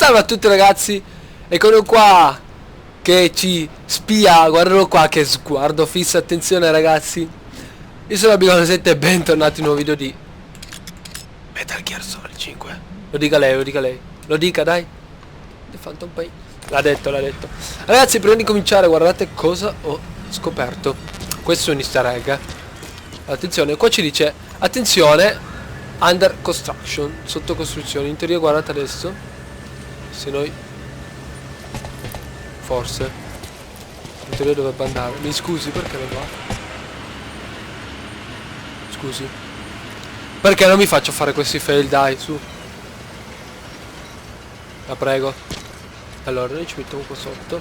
Salve a tutti ragazzi, eccolo qua che ci spia, guardalo qua che sguardo fisso, attenzione ragazzi. Io sono Guacamelee e bentornati in un nuovo video di Metal Gear Solid 5. Lo dica lei, lo dica lei, lo dica dai. The Phantom Pain. L'ha detto, l'ha detto. Ragazzi, prima di cominciare guardate cosa ho scoperto. Questo è un easter egg. Attenzione, qua ci dice attenzione, under construction, sotto costruzione. In teoria guardate adesso, se noi forse in teoria dovrebbe andare. Mi scusi, perché non va? Scusi, perché non mi faccio fare questi fail, dai, su, la prego. Allora noi ci mettiamo qua sotto,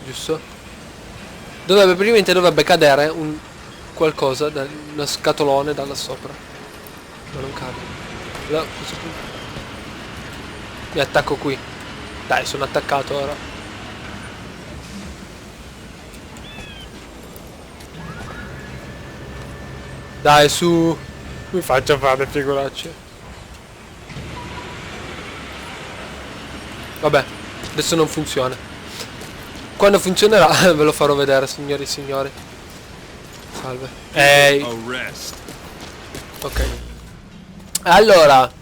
giusto? Dovrebbe praticamente cadere un qualcosa da una scatolone da là sopra, ma non cade. Allora, mi attacco qui. Dai, sono attaccato ora. Dai, su. Mi faccio fare figuracce. Vabbè, adesso non funziona. Quando funzionerà ve lo farò vedere, signori e signori. Salve. Ehi. Ok. Allora,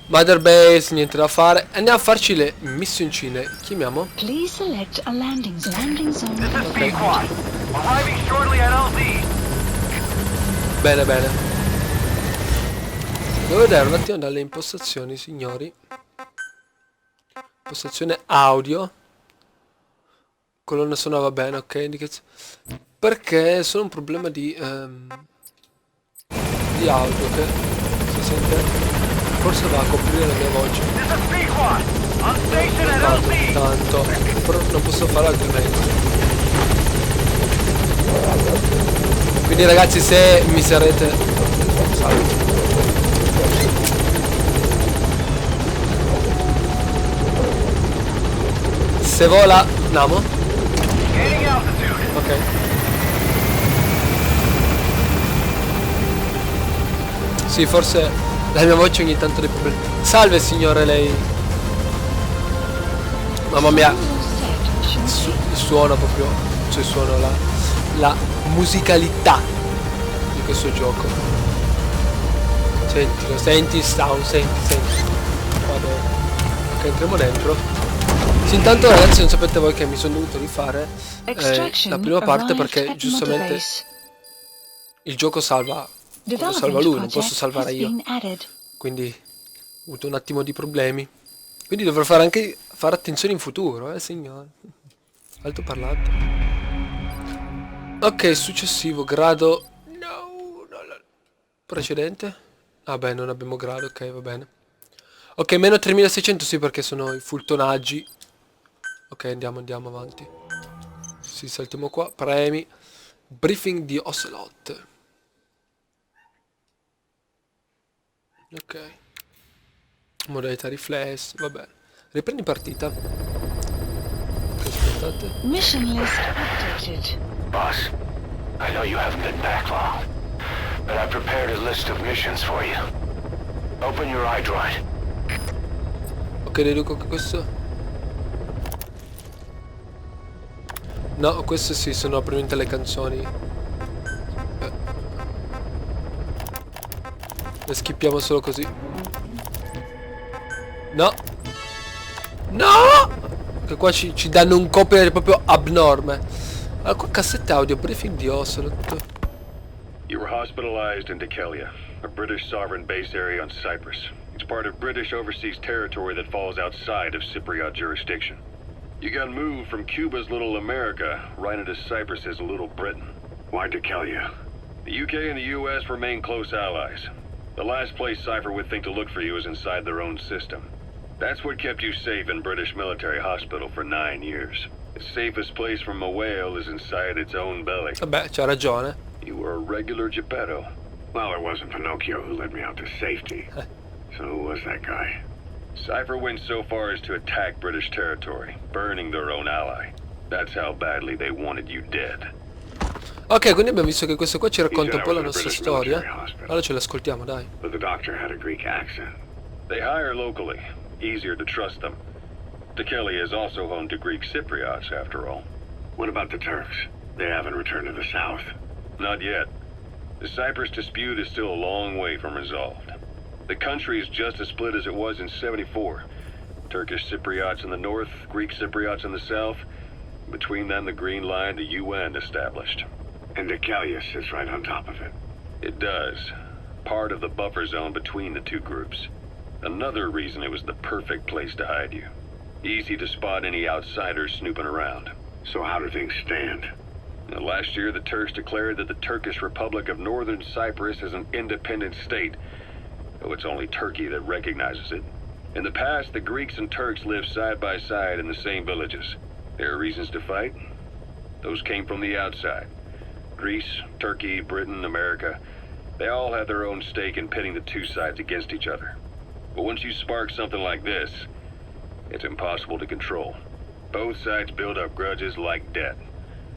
Mother Base, niente da fare. Andiamo a farci le missioncine. Chiamiamo. Please select a landing zone. Okay. Bene, bene. Devo vedere un attimo dalle impostazioni, signori. Impostazione audio. Colonna sonora va bene, ok. Indicazione. Perché sono un problema di audio che si sente. Forse va a coprire la mia voce. Tanto, però non posso fare altrimenti. Quindi ragazzi, se mi sarete... Salve. Se vola... Namo? Ok. Sì, forse... La mia voce ogni tanto dei problemi. Salve signore, lei. Mamma mia. Il suono proprio. Cioè il suono, la musicalità di questo gioco. Sentilo, senti il sound, senti. Vado. Ok, entriamo dentro. Sì, intanto ragazzi non sapete voi che mi sono dovuto rifare la prima parte perché giustamente il gioco salva. Lo salva lui, non posso salvare io. Quindi ho avuto un attimo di problemi. Quindi dovrò fare attenzione in futuro, signore. Alto parlante. Ok, successivo, grado. No. Precedente. Ah beh, non abbiamo grado, ok, va bene. Ok, meno 3600 sì, perché sono i full tonaggi. Ok, andiamo avanti. Sì, saltiamo qua, premi. Briefing di Ocelot. Ok. Modalità riflesso, va bene. Riprendi partita. Ok, aspettate. Mission list updated. Boss, I know you haven't been back long, but I prepared a list of missions for you. Open your iDroid. Ok, deduco che questo... No, questo sì, sono probabilmente le canzoni. Le skippiamo solo così. No! Che qua ci danno un copyright proprio abnorme. Allora qua cassette audio, briefing di Ocelot. You were hospitalized in Dekelia, a British sovereign base area on Cyprus. It's part of British overseas territory that falls outside of Cypriot jurisdiction. You got moved from Cuba's Little America right into Cyprus's Little Britain. Why Dekelia? The UK and the US remain close allies. The last place Cypher would think to look for you is inside their own system. That's what kept you safe in British military hospital for 9 years. The safest place from a whale is inside its own belly. Vabbè, c'ha ragione. You were a regular Geppetto. Well, it wasn't Pinocchio who led me out to safety. So who was that guy? Cypher went so far as to attack British territory, burning their own ally. That's how badly they wanted you dead. Ok, quindi abbiamo visto che questo qua ci racconta un po' la nostra storia. Allora ce l'ascoltiamo, dai. But the doctor had a Greek accent. They hire locally. easier to trust them. Dikelia is also home to Greek Cypriots, after all. What about the Turks? They haven't returned to the south. Not yet. The Cyprus dispute is still a long way from resolved. The country is just as split as it was in '74. Turkish Cypriots in the north, Greek Cypriots in the south. Between them, the Green Line, the UN established. And Dikelia sits right on top of it. It does. Part of the buffer zone between the two groups. Another reason it was the perfect place to hide you. Easy to spot any outsiders snooping around. So how do things stand? Now, last year, the Turks declared that the Turkish Republic of Northern Cyprus is an independent state, though it's only Turkey that recognizes it. In the past, the Greeks and Turks lived side by side in the same villages. There are reasons to fight. Those came from the outside. Greece, Turkey, Britain, America, they all had their own stake in pitting the two sides against each other. But once you spark something like this, it's impossible to control. Both sides build up grudges like debt,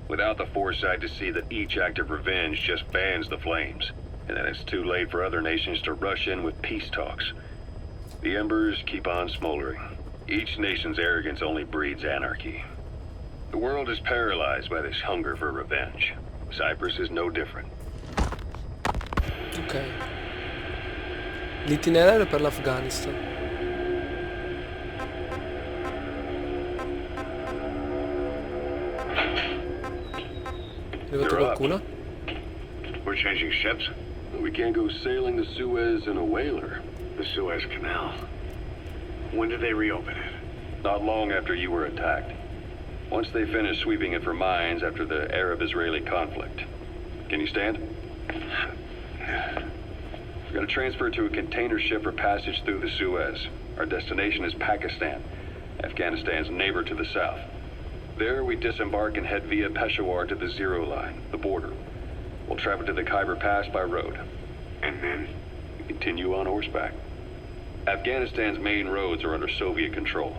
without the foresight to see that each act of revenge just fans the flames, and then it's too late for other nations to rush in with peace talks. The embers keep on smoldering. Each nation's arrogance only breeds anarchy. The world is paralyzed by this hunger for revenge. Cyprus is no different. Ok. L'itinerario per l'Afghanistan. È arrivato qualcuno? We're changing ships? We can't go sailing the Suez in a whaler. The Suez Canal. When did they reopen it? Not long after you were attacked. Once they finished sweeping it for mines after the Arab-Israeli conflict. Can you stand? We're going to transfer to a container ship for passage through the Suez. Our destination is Pakistan, Afghanistan's neighbor to the south. There we disembark and head via Peshawar to the Zero Line, the border. We'll travel to the Khyber Pass by road. And then? We continue on horseback. Afghanistan's main roads are under Soviet control.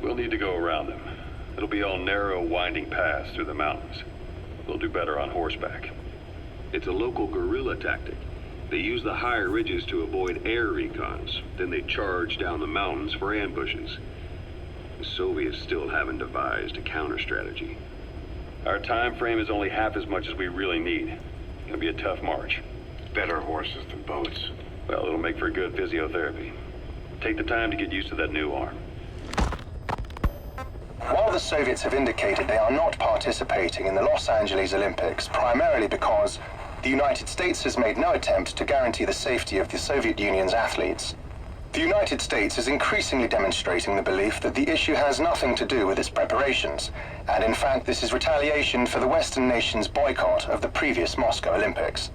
We'll need to go around them. It'll be all narrow, winding paths through the mountains. We'll do better on horseback. It's a local guerrilla tactic. They use the higher ridges to avoid air recons. Then they charge down the mountains for ambushes. The Soviets still haven't devised a counter-strategy. Our time frame is only half as much as we really need. It'll be a tough march. Better horses than boats. Well, it'll make for good physiotherapy. Take the time to get used to that new arm. While the Soviets have indicated they are not participating in the Los Angeles Olympics, primarily because the United States has made no attempt to guarantee the safety of the Soviet Union's athletes, the United States is increasingly demonstrating the belief that the issue has nothing to do with its preparations, and in fact this is retaliation for the Western nation's boycott of the previous Moscow Olympics.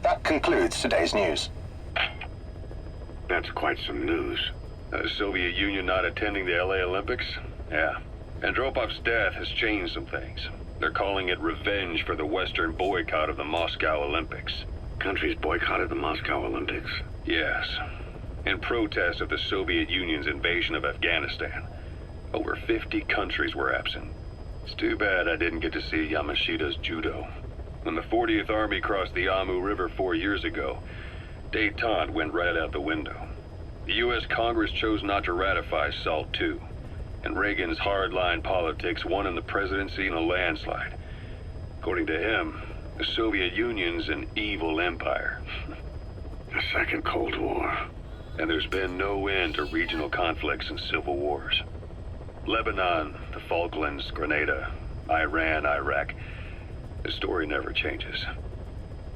That concludes today's news. That's quite some news. The Soviet Union not attending the LA Olympics? Yeah. Andropov's death has changed some things. They're calling it revenge for the Western boycott of the Moscow Olympics. Countries boycotted the Moscow Olympics? Yes. In protest of the Soviet Union's invasion of Afghanistan. Over 50 countries were absent. It's too bad I didn't get to see Yamashita's judo. When the 40th Army crossed the Amu River 4 years ago, détente went right out the window. The U.S. Congress chose not to ratify SALT II. And Reagan's hardline politics won him the presidency in a landslide. According to him, the Soviet Union's an evil empire. The Second Cold War. And there's been no end to regional conflicts and civil wars. Lebanon, the Falklands, Grenada, Iran, Iraq. The story never changes.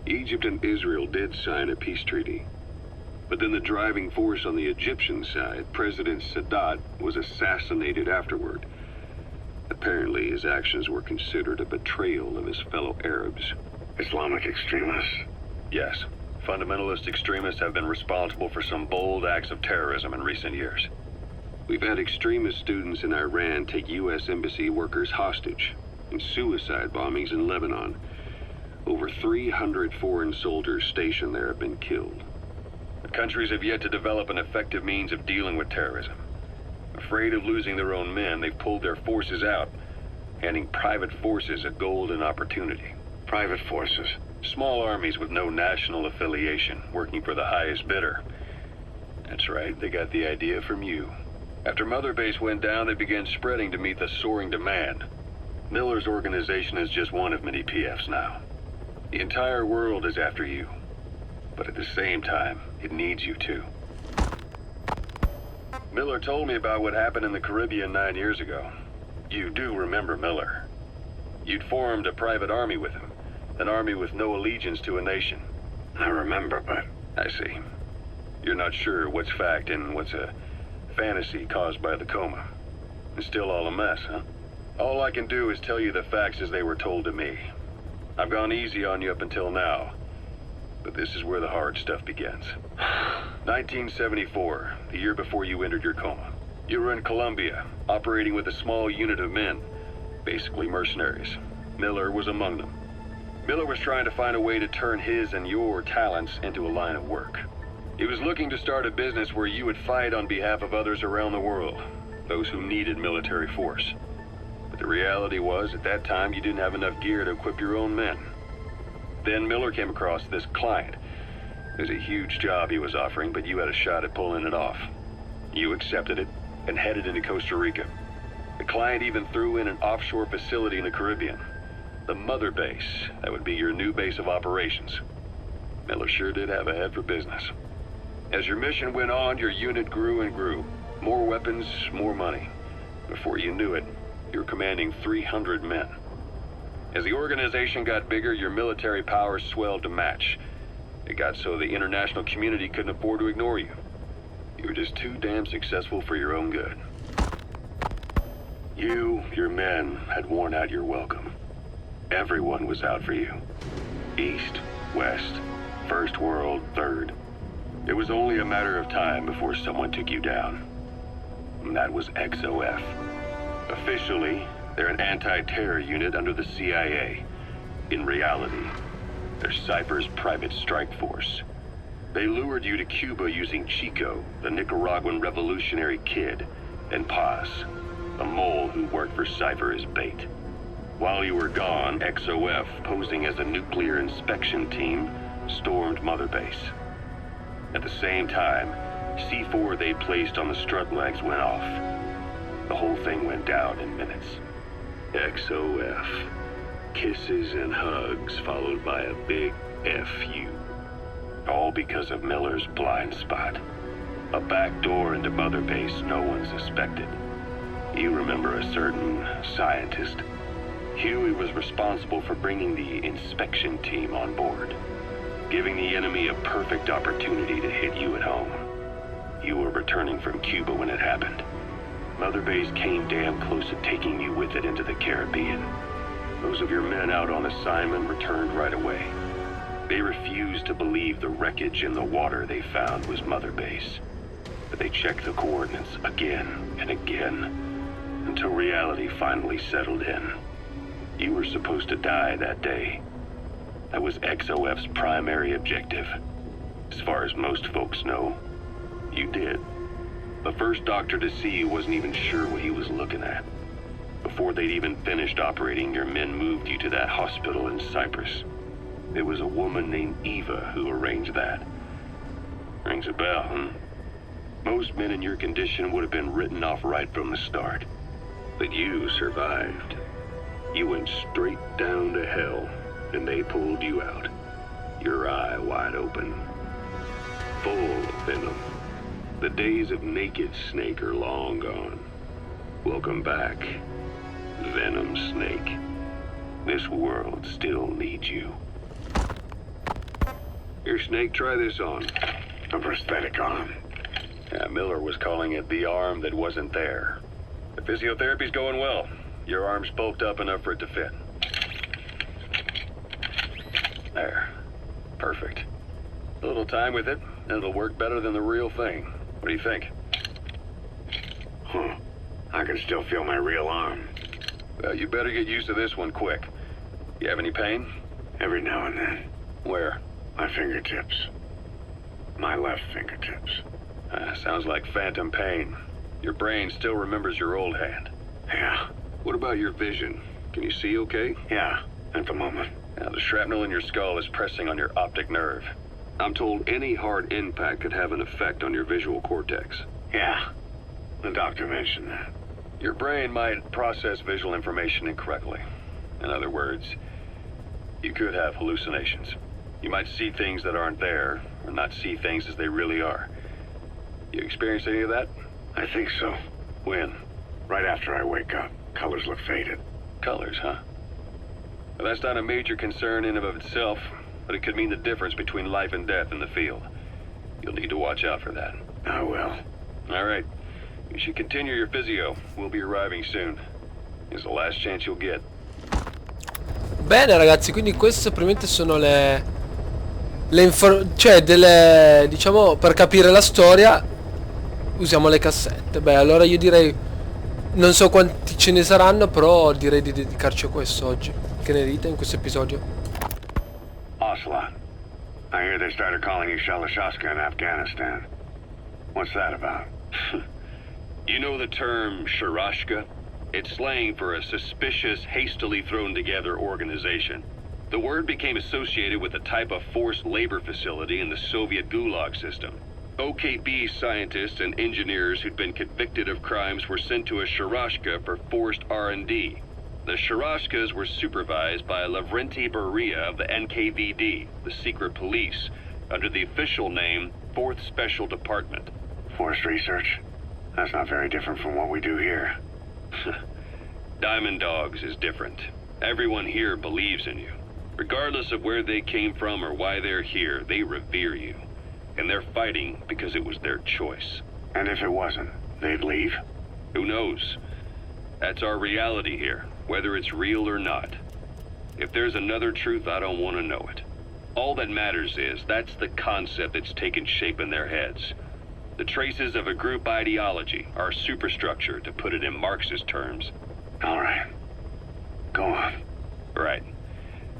Egypt and Israel did sign a peace treaty. But then the driving force on the Egyptian side, President Sadat, was assassinated afterward. Apparently his actions were considered a betrayal of his fellow Arabs. Islamic extremists? Yes. Fundamentalist extremists have been responsible for some bold acts of terrorism in recent years. We've had extremist students in Iran take U.S. embassy workers hostage, and suicide bombings in Lebanon. Over 300 foreign soldiers stationed there have been killed. The countries have yet to develop an effective means of dealing with terrorism. Afraid of losing their own men, they've pulled their forces out, handing private forces a golden opportunity. Private forces? Small armies with no national affiliation, working for the highest bidder. That's right, they got the idea from you. After Mother Base went down, they began spreading to meet the soaring demand. Miller's organization is just one of many PFs now. The entire world is after you. But at the same time, it needs you too. Miller told me about what happened in the Caribbean 9 years ago. You do remember Miller. You'd formed a private army with him. An army with no allegiance to a nation. I remember, but... I see. You're not sure what's fact and what's a fantasy caused by the coma. It's still all a mess, huh? All I can do is tell you the facts as they were told to me. I've gone easy on you up until now. But this is where the hard stuff begins. 1974, the year before you entered your coma. You were in Colombia, operating with a small unit of men, basically mercenaries. Miller was among them. Miller was trying to find a way to turn his and your talents into a line of work. He was looking to start a business where you would fight on behalf of others around the world, those who needed military force. But the reality was, at that time, you didn't have enough gear to equip your own men. Then Miller came across this client. It was a huge job he was offering, but you had a shot at pulling it off. You accepted it and headed into Costa Rica. The client even threw in an offshore facility in the Caribbean. The Mother Base, that would be your new base of operations. Miller sure did have a head for business. As your mission went on, your unit grew and grew. More weapons, more money. Before you knew it, you were commanding 300 men. As the organization got bigger, your military powers swelled to match. It got so the international community couldn't afford to ignore you. You were just too damn successful for your own good. You, your men, had worn out your welcome. Everyone was out for you. East, West, First World, Third. It was only a matter of time before someone took you down. And that was XOF. Officially, they're an anti-terror unit under the CIA. In reality, they're Cypher's private strike force. They lured you to Cuba using Chico, the Nicaraguan revolutionary kid, and Paz, a mole who worked for Cypher as bait. While you were gone, XOF, posing as a nuclear inspection team, stormed Mother Base. At the same time, C4 they placed on the strut legs went off. The whole thing went down in minutes. XOF. Kisses and hugs followed by a big FU. All because of Miller's blind spot. A back door into Mother Base no one suspected. You remember a certain scientist. Huey was responsible for bringing the inspection team on board, giving the enemy a perfect opportunity to hit you at home. You were returning from Cuba when it happened. Mother Base came damn close to taking you with it into the Caribbean. Those of your men out on assignment returned right away. They refused to believe the wreckage in the water they found was Mother Base. But they checked the coordinates again and again, until reality finally settled in. You were supposed to die that day. That was XOF's primary objective. As far as most folks know, you did. The first doctor to see you wasn't even sure what he was looking at. Before they'd even finished operating, your men moved you to that hospital in Cyprus. It was a woman named Eva who arranged that. Rings a bell, huh? Most men in your condition would have been written off right from the start. But you survived. You went straight down to hell, and they pulled you out. Your eye wide open. Full of venom. The days of naked Snake are long gone. Welcome back, Venom Snake. This world still needs you. Here, Snake, try this on. A prosthetic arm. Yeah, Miller was calling it the arm that wasn't there. The physiotherapy's going well. Your arm's bulked up enough for it to fit. There. Perfect. A little time with it, and it'll work better than the real thing. What do you think? Huh. I can still feel my real arm. Well, you better get used to this one quick. You have any pain? Every now and then. Where? My fingertips. My left fingertips. Sounds like phantom pain. Your brain still remembers your old hand. Yeah. What about your vision? Can you see okay? Yeah, at the moment. Now, the shrapnel in your skull is pressing on your optic nerve. I'm told any hard impact could have an effect on your visual cortex. Yeah. The doctor mentioned that. Your brain might process visual information incorrectly. In other words, you could have hallucinations. You might see things that aren't there, or not see things as they really are. You experience any of that? I think so. When? Right after I wake up. Colors look faded. Colors, huh? Well, that's not a major concern in and of itself, but it could mean the difference between life and death in the field. You'll need to watch out for that. I will. All right. You should continue your physio. We'll be arriving soon. It's the last chance you'll get. Bene ragazzi, quindi queste probabilmente sono cioè delle, diciamo, per capire la storia usiamo le cassette. Beh, allora io direi, non so quanti ce ne saranno, però direi di dedicarci a questo oggi. Che ne dite in questo episodio? Ocelot. I hear they started calling you Sherlock in Afghanistan. What's that about? You know the term Sharashka? It's slang for a suspicious, hastily thrown together organization. The word became associated with a type of forced labor facility in the Soviet Gulag system. OKB scientists and engineers who'd been convicted of crimes were sent to a Sharashka for forced R&D. The Sharashkas were supervised by Lavrenti Beria of the NKVD, the secret police, under the official name 4th Special Department. Forced research? That's not very different from what we do here. Diamond Dogs is different. Everyone here believes in you. Regardless of where they came from or why they're here, they revere you. And they're fighting because it was their choice. And if it wasn't, they'd leave? Who knows? That's our reality here, whether it's real or not. If there's another truth, I don't want to know it. All that matters is that's the concept that's taken shape in their heads. The traces of a group ideology, our superstructure, to put it in Marxist terms. All right. Go on. Right.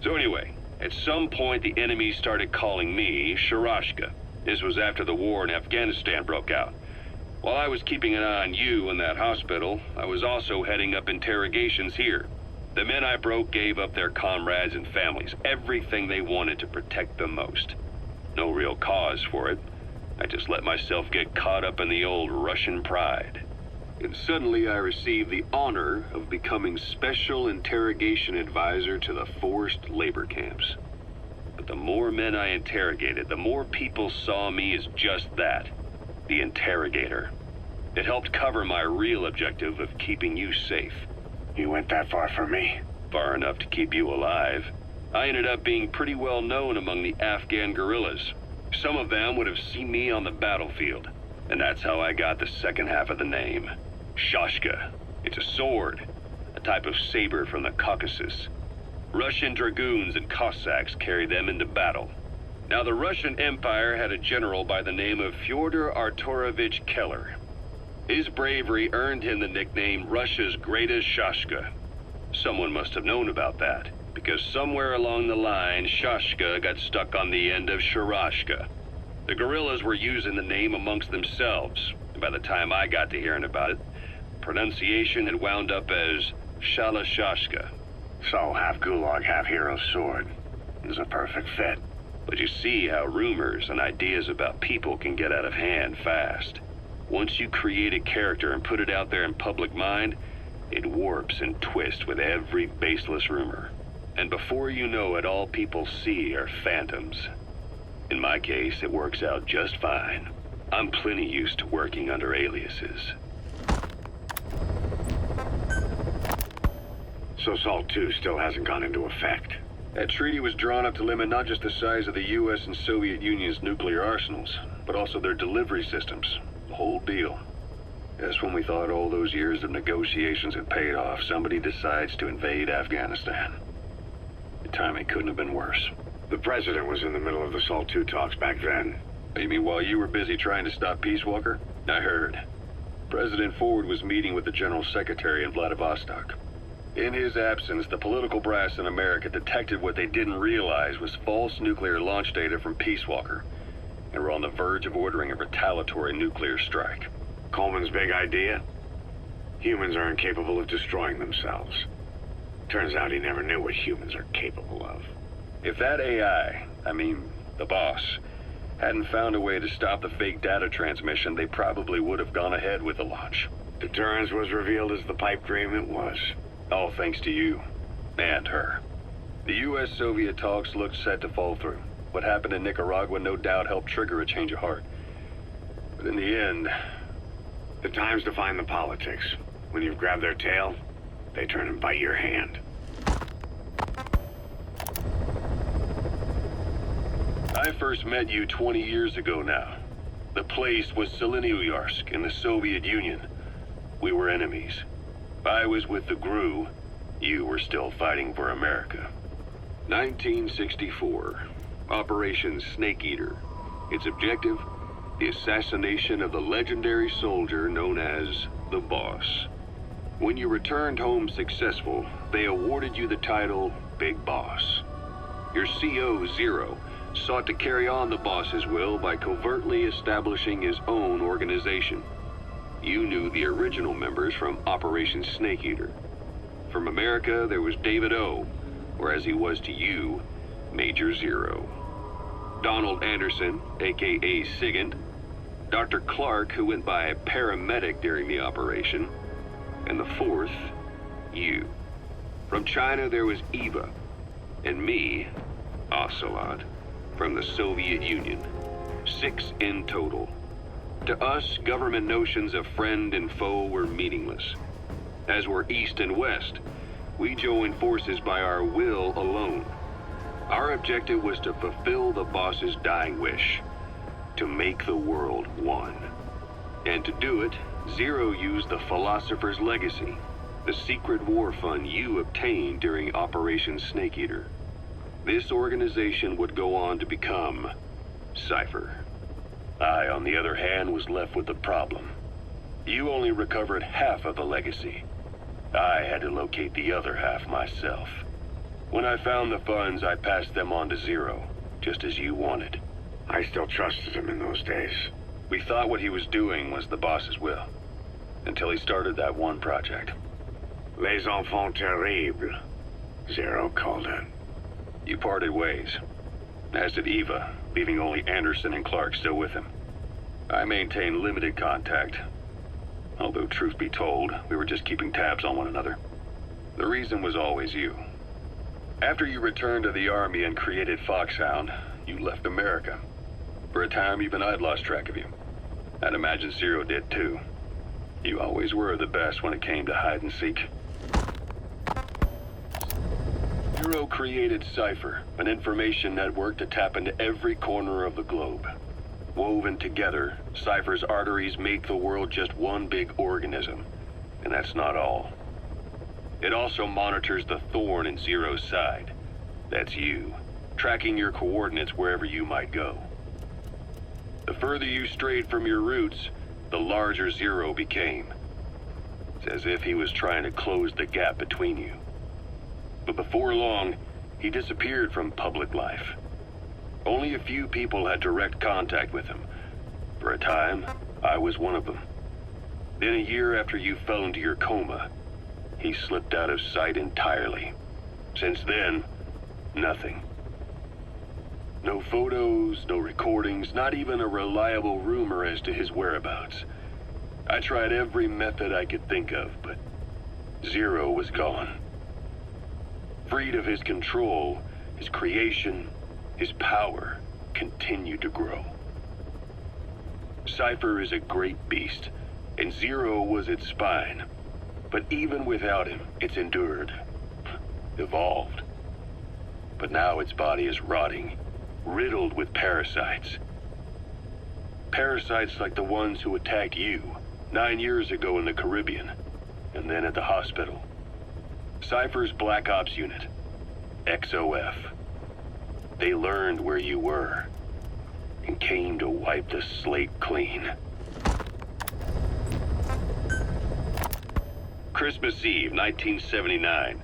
So anyway, at some point the enemy started calling me Sharashka. This was after the war in Afghanistan broke out. While I was keeping an eye on you in that hospital, I was also heading up interrogations here. The men I broke gave up their comrades and families, everything they wanted to protect them most. No real cause for it. I just let myself get caught up in the old Russian pride. And suddenly I received the honor of becoming Special Interrogation Advisor to the forced labor camps. But the more men I interrogated, the more people saw me as just that, the interrogator. It helped cover my real objective of keeping you safe. You went that far for me? Far enough to keep you alive. I ended up being pretty well known among the Afghan guerrillas. Some of them would have seen me on the battlefield, and that's how I got the second half of the name. Shashka. It's a sword, a type of saber from the Caucasus. Russian dragoons and Cossacks carried them into battle. Now the Russian Empire had a general by the name of Fyodor Arturovich Keller. His bravery earned him the nickname Russia's greatest Shashka. Someone must have known about that, because somewhere along the line, Shashka got stuck on the end of Sharashka. The guerrillas were using the name amongst themselves, and by the time I got to hearing about it, pronunciation had wound up as Shalashashka. So, half Gulag, half Hero Sword. Is a perfect fit. But you see how rumors and ideas about people can get out of hand fast. Once you create a character and put it out there in public mind, it warps and twists with every baseless rumor. And before you know it, all people see are phantoms. In my case, it works out just fine. I'm plenty used to working under aliases. So SALT 2 still hasn't gone into effect? That treaty was drawn up to limit not just the size of the U.S. and Soviet Union's nuclear arsenals, but also their delivery systems. The whole deal. Just when we thought all those years of negotiations had paid off, somebody decides to invade Afghanistan. The timing couldn't have been worse. The president was in the middle of the SALT 2 talks back then. You mean while you were busy trying to stop Peace Walker? I heard. President Ford was meeting with the General Secretary in Vladivostok. In his absence, the political brass in America detected what they didn't realize was false nuclear launch data from Peace Walker. They were on the verge of ordering a retaliatory nuclear strike. Coleman's big idea? Humans are incapable of destroying themselves. Turns out he never knew what humans are capable of. If that AI, I mean, the boss, Hadn't found a way to stop the fake data transmission, they probably would have gone ahead with the launch. Deterrence was revealed as the pipe dream it was. All thanks to you. And her. The U.S.-Soviet talks looked set to fall through. What happened in Nicaragua no doubt helped trigger a change of heart. But in the end... The time's to find the politics. When you've grabbed their tail, they turn and bite your hand. I first met you 20 years ago now. The place was Selenouyarsk in the Soviet Union. We were enemies. I was with the GRU. You were still fighting for America. 1964. Operation Snake Eater. Its objective? The assassination of the legendary soldier known as the Boss. When you returned home successful, they awarded you the title Big Boss. Your CO, Zero, sought to carry on the Boss's will by covertly establishing his own organization. You knew the original members from Operation Snake Eater. From America, there was David O, or as he was to you, Major Zero. Donald Anderson, aka Sigint, Dr. Clark, who went by paramedic during the operation, and the fourth, you. From China, there was Eva, and me, Ocelot, from the Soviet Union. 6 in total. To us, government notions of friend and foe were meaningless. As were East and West, we joined forces by our will alone. Our objective was to fulfill the Boss's dying wish, to make the world one. And to do it, Zero used the Philosopher's Legacy, the secret war fund you obtained during Operation Snake Eater. This organization would go on to become Cypher. I, on the other hand, was left with the problem. You only recovered half of the legacy. I had to locate the other half myself. When I found the funds, I passed them on to Zero, just as you wanted. I still trusted him in those days. We thought what he was doing was the Boss's will, until he started that one project. Les enfants terribles, Zero called it. You parted ways, as did Eva, leaving only Anderson and Clark still with him. I maintained limited contact, although truth be told, we were just keeping tabs on one another. The reason was always you. After you returned to the Army and created Foxhound, you left America. For a time, even I'd lost track of you. I'd imagine Zero did too. You always were the best when it came to hide and seek. Zero created Cypher, an information network to tap into every corner of the globe. Woven together, Cypher's arteries make the world just one big organism. And that's not all. It also monitors the thorn in Zero's side. That's you, tracking your coordinates wherever you might go. The further you strayed from your roots, the larger Zero became. It's as if he was trying to close the gap between you. But before long, he disappeared from public life. Only a few people had direct contact with him. For a time, I was one of them. Then a year after you fell into your coma, he slipped out of sight entirely. Since then, nothing. No photos, no recordings, not even a reliable rumor as to his whereabouts. I tried every method I could think of, but Zero was gone. Freed of his control, his creation, his power continued to grow. Cypher is a great beast, and Zero was its spine. But even without him, it's endured, evolved. But now its body is rotting, riddled with parasites. Parasites like the ones who attacked you 9 years ago in the Caribbean, and then at the hospital. Cypher's Black Ops Unit, XOF. They learned where you were, and came to wipe the slate clean. Christmas Eve, 1979.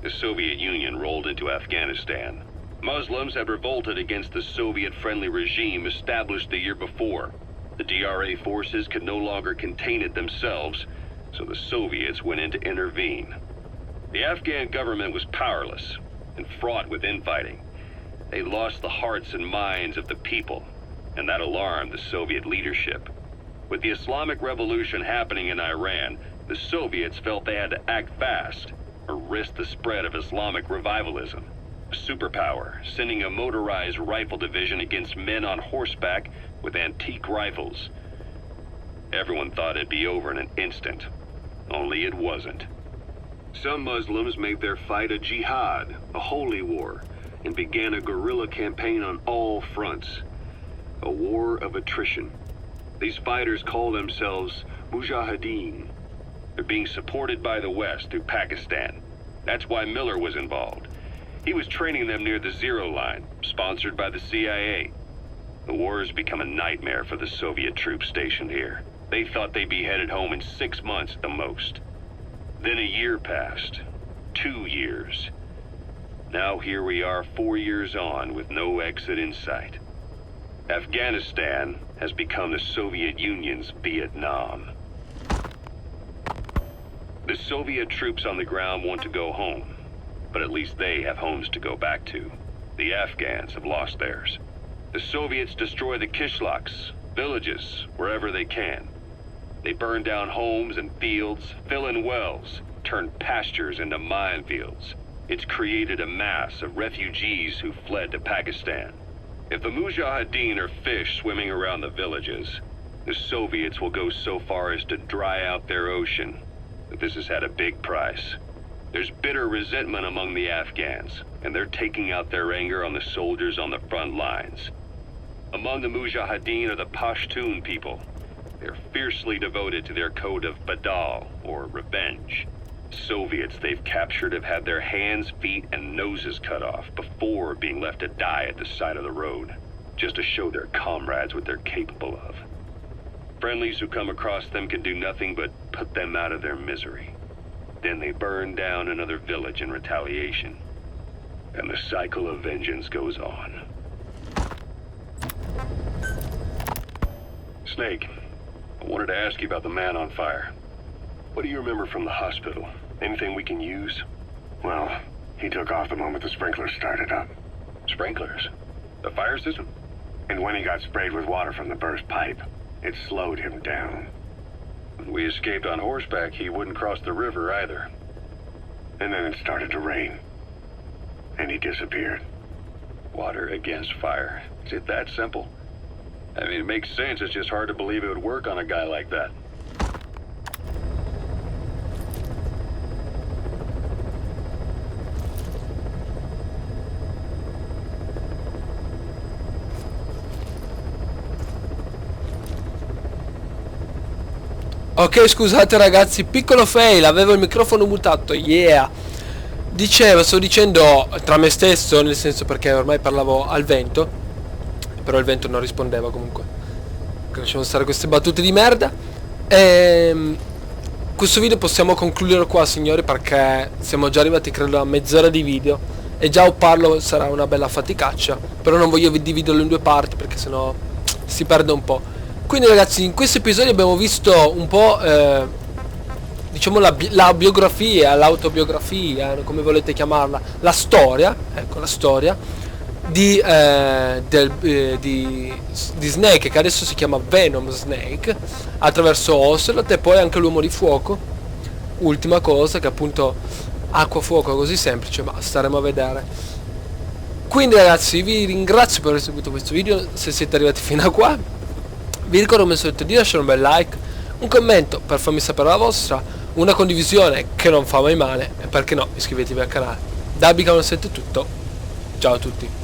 The Soviet Union rolled into Afghanistan. Muslims had revolted against the Soviet-friendly regime established the year before. The DRA forces could no longer contain it themselves, so the Soviets went in to intervene. The Afghan government was powerless and fraught with infighting. They lost the hearts and minds of the people. and that alarmed the Soviet leadership. With the Islamic Revolution happening in Iran, the Soviets felt they had to act fast or risk the spread of Islamic revivalism. A superpower, sending a motorized rifle division against men on horseback with antique rifles. Everyone thought it'd be over in an instant, only it wasn't. Some Muslims made their fight a jihad, a holy war, and began a guerrilla campaign on all fronts. A war of attrition. These fighters call themselves Mujahideen. They're being supported by the West through Pakistan. That's why Miller was involved. He was training them near the Zero Line, sponsored by the CIA. The war has become a nightmare for the Soviet troops stationed here. They thought they'd be headed home in 6 months at the most. Then a year passed. 2 years. Now here we are 4 years on with no exit in sight. Afghanistan has become the Soviet Union's Vietnam. The Soviet troops on the ground want to go home, but at least they have homes to go back to. The Afghans have lost theirs. The Soviets destroy the kishlaks, villages, wherever they can. They burn down homes and fields, fill in wells, turn pastures into minefields. It's created a mass of refugees who fled to Pakistan. If the Mujahideen are fish swimming around the villages, the Soviets will go so far as to dry out their ocean. But this has had a big price. There's bitter resentment among the Afghans, and they're taking out their anger on the soldiers on the front lines. Among the Mujahideen are the Pashtun people. They're fiercely devoted to their code of Badal, or revenge. Soviets they've captured have had their hands, feet, and noses cut off before being left to die at the side of the road, just to show their comrades what they're capable of. Friendlies who come across them can do nothing but put them out of their misery. Then they burn down another village in retaliation. And the cycle of vengeance goes on. Snake, I wanted to ask you about the man on fire. What do you remember from the hospital? Anything we can use? Well, he took off the moment the sprinklers started up. Sprinklers? The fire system? And when he got sprayed with water from the burst pipe, it slowed him down. When we escaped on horseback, he wouldn't cross the river either. And then it started to rain. And he disappeared. Water against fire. Is it that simple? I mean, it makes sense. It's just hard to believe it would work on a guy like that. Ok, scusate ragazzi, piccolo fail, avevo il microfono mutato, yeah. Stavo dicendo tra me stesso, nel senso, perché ormai parlavo al vento, però il vento non rispondeva comunque. Lasciamo stare queste battute di merda. Questo video possiamo concluderlo qua, signori, perché siamo già arrivati credo a mezz'ora di video e già parlo sarà una bella faticaccia, però non voglio dividerlo in 2 parti perché sennò si perde un po'. Quindi ragazzi, in questo episodio abbiamo visto un po' diciamo la biografia, l'autobiografia, come volete chiamarla, la storia, ecco, la storia di Snake, che adesso si chiama Venom Snake, attraverso Ocelot, e poi anche l'uomo di fuoco, ultima cosa, che appunto acqua fuoco, così semplice, ma staremo a vedere. Quindi ragazzi, vi ringrazio per aver seguito questo video. Se siete arrivati fino a qua, vi ricordo come al solito di lasciare un bel like, un commento per farmi sapere la vostra, una condivisione che non fa mai male, e perché no, iscrivetevi al canale. Da Guacamelee è tutto, ciao a tutti.